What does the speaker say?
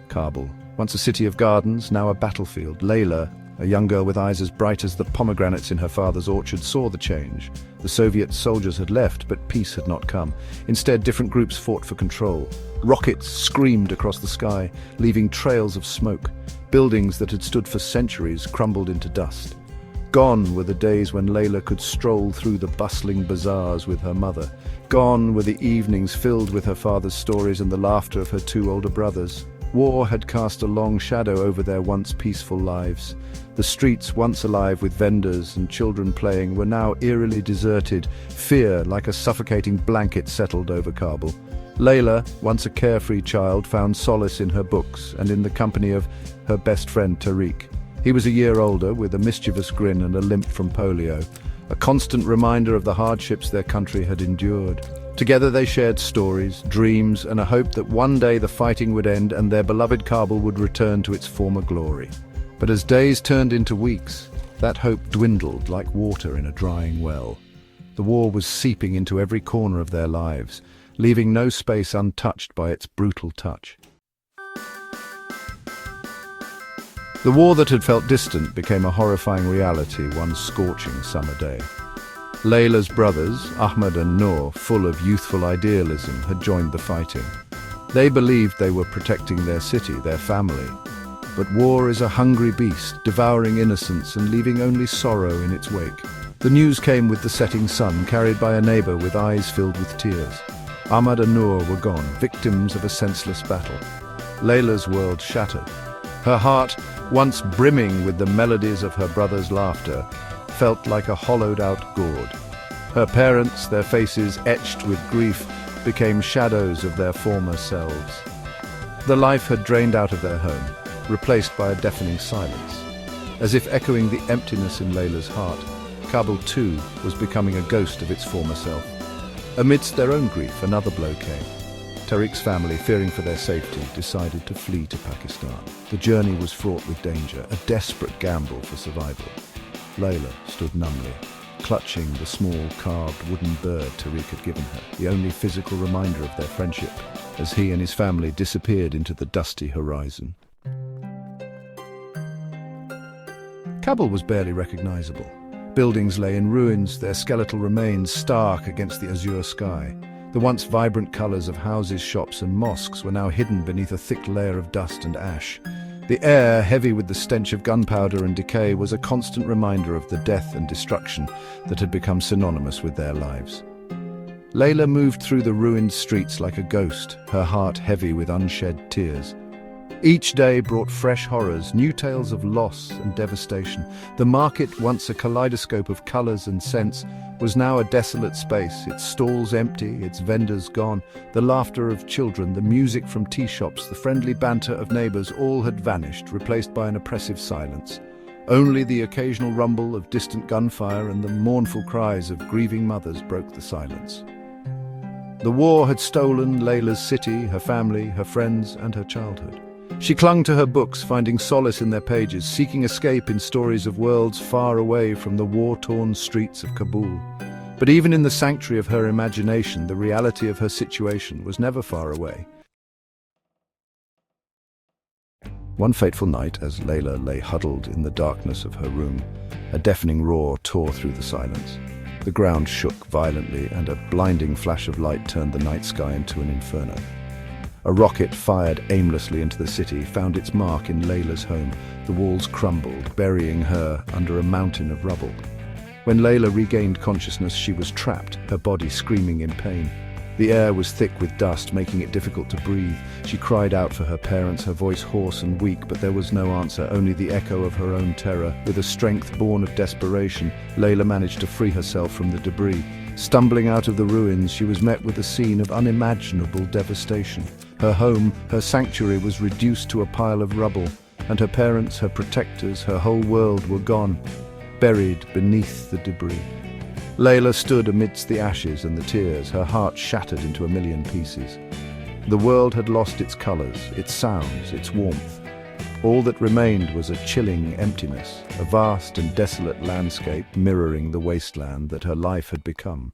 Kabul, once a city of gardens, now a battlefield. Layla, a young girl with eyes as bright as the pomegranates in her father's orchard, saw the change. The Soviet soldiers had left, but peace had not come. Instead, different groups fought for control. Rockets screamed across the sky, leaving trails of smoke. Buildings that had stood for centuries crumbled into dust. Gone were the days when Layla could stroll through the bustling bazaars with her mother. Gone were the evenings filled with her father's stories and the laughter of her two older brothers. War had cast a long shadow over their once peaceful lives. The streets, once alive with vendors and children playing, were now eerily deserted. Fear, like a suffocating blanket, settled over Kabul. Layla, once a carefree child, found solace in her books and in the company of her best friend Tariq. He was a year older, with a mischievous grin and a limp from polio, a constant reminder of the hardships their country had endured. Together they shared stories, dreams, and a hope that one day the fighting would end and their beloved Kabul would return to its former glory. But as days turned into weeks, that hope dwindled like water in a drying well. The war was seeping into every corner of their lives, leaving no space untouched by its brutal touch. The war that had felt distant became a horrifying reality one scorching summer day. Layla's brothers, Ahmed and Noor, full of youthful idealism, had joined the fighting. They believed they were protecting their city, their family. But war is a hungry beast, devouring innocence and leaving only sorrow in its wake. The news came with the setting sun, carried by a neighbor with eyes filled with tears. Ahmed and Noor were gone, victims of a senseless battle. Layla's world shattered. Her heart, once brimming with the melodies of her brother's laughter, felt like a hollowed-out gourd. Her parents, their faces etched with grief, became shadows of their former selves. The life had drained out of their home, replaced by a deafening silence. As if echoing the emptiness in Layla's heart, Kabul too was becoming a ghost of its former self. Amidst their own grief, another blow came. Tariq's family, fearing for their safety, decided to flee to Pakistan. The journey was fraught with danger, a desperate gamble for survival. Layla stood numbly, clutching the small carved wooden bird Tariq had given her, the only physical reminder of their friendship, as he and his family disappeared into the dusty horizon. Kabul was barely recognizable. Buildings lay in ruins, their skeletal remains stark against the azure sky. The once vibrant colors of houses, shops, and mosques were now hidden beneath a thick layer of dust and ash. The air, heavy with the stench of gunpowder and decay, was a constant reminder of the death and destruction that had become synonymous with their lives. Layla moved through the ruined streets like a ghost, her heart heavy with unshed tears. Each day brought fresh horrors, new tales of loss and devastation. The market, once a kaleidoscope of colors and scents, was now a desolate space, its stalls empty, its vendors gone. The laughter of children, the music from tea shops, the friendly banter of neighbors, all had vanished, replaced by an oppressive silence. Only the occasional rumble of distant gunfire and the mournful cries of grieving mothers broke the silence. The war had stolen Layla's city, her family, her friends, and her childhood. She clung to her books, finding solace in their pages, seeking escape in stories of worlds far away from the war-torn streets of Kabul. But even in the sanctuary of her imagination, the reality of her situation was never far away. One fateful night, as Layla lay huddled in the darkness of her room, a deafening roar tore through the silence. The ground shook violently, and a blinding flash of light turned the night sky into an inferno. A rocket fired aimlessly into the city found its mark in Layla's home. The walls crumbled, burying her under a mountain of rubble. When Layla regained consciousness, she was trapped, her body screaming in pain. The air was thick with dust, making it difficult to breathe. She cried out for her parents, her voice hoarse and weak, but there was no answer, only the echo of her own terror. With a strength born of desperation, Layla managed to free herself from the debris. Stumbling out of the ruins, she was met with a scene of unimaginable devastation. Her home, her sanctuary, was reduced to a pile of rubble, and her parents, her protectors, her whole world were gone, buried beneath the debris. Layla stood amidst the ashes and the tears, her heart shattered into a million pieces. The world had lost its colors, its sounds, its warmth. All that remained was a chilling emptiness, a vast and desolate landscape mirroring the wasteland that her life had become.